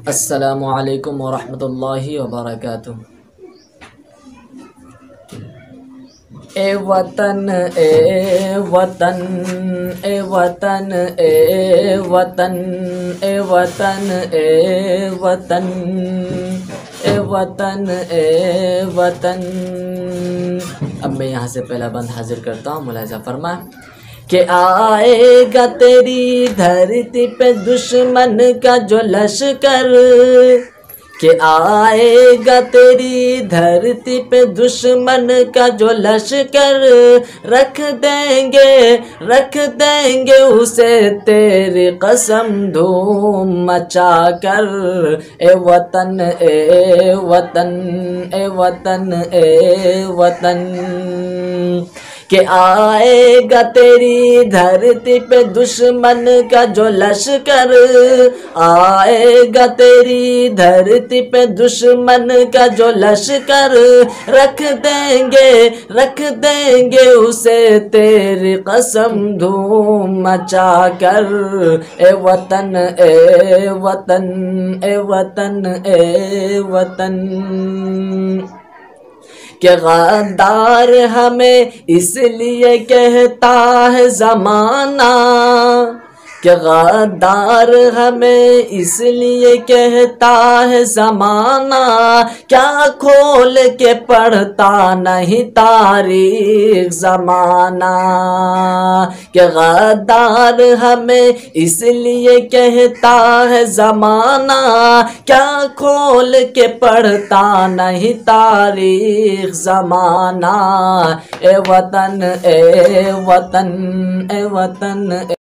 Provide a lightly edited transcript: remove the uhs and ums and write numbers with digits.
अस्सलामु अलैकुम वरहमतुल्लाहि वबरकातुह। ए वतन ए वतन ए वतन ए वतन ए वतन ए वतन ए वतन ए वतन। अब मैं यहाँ से पहला बंद हाजिर करता हूँ, मुलाहिज़ा फरमा कि आएगा तेरी धरती पे दुश्मन का जो लश्कर, कि आएगा तेरी धरती पे दुश्मन का जो लश्कर, रख देंगे उसे तेरी कसम धूम मचा कर। ए वतन ए वतन ए वतन ए वतन, कि आएगा तेरी धरती पे दुश्मन का जो लश्कर, आएगा तेरी धरती पे दुश्मन का जो लश्कर, रख देंगे उसे तेरी कसम धूम मचा कर। ए वतन ए वतन ए वतन ए वतन, कि गद्दार हमें इसलिए कहता है ज़माना, कि गद्दार हमें इसलिए कहता है ज़माना, क्या खोल के पढ़ता नहीं तारीख ज़माना। कि गद्दार हमें इसलिए कहता है ज़माना, क्या खोल के पढ़ता नहीं तारीख ज़माना। ए वतन ए वतन ए वतन।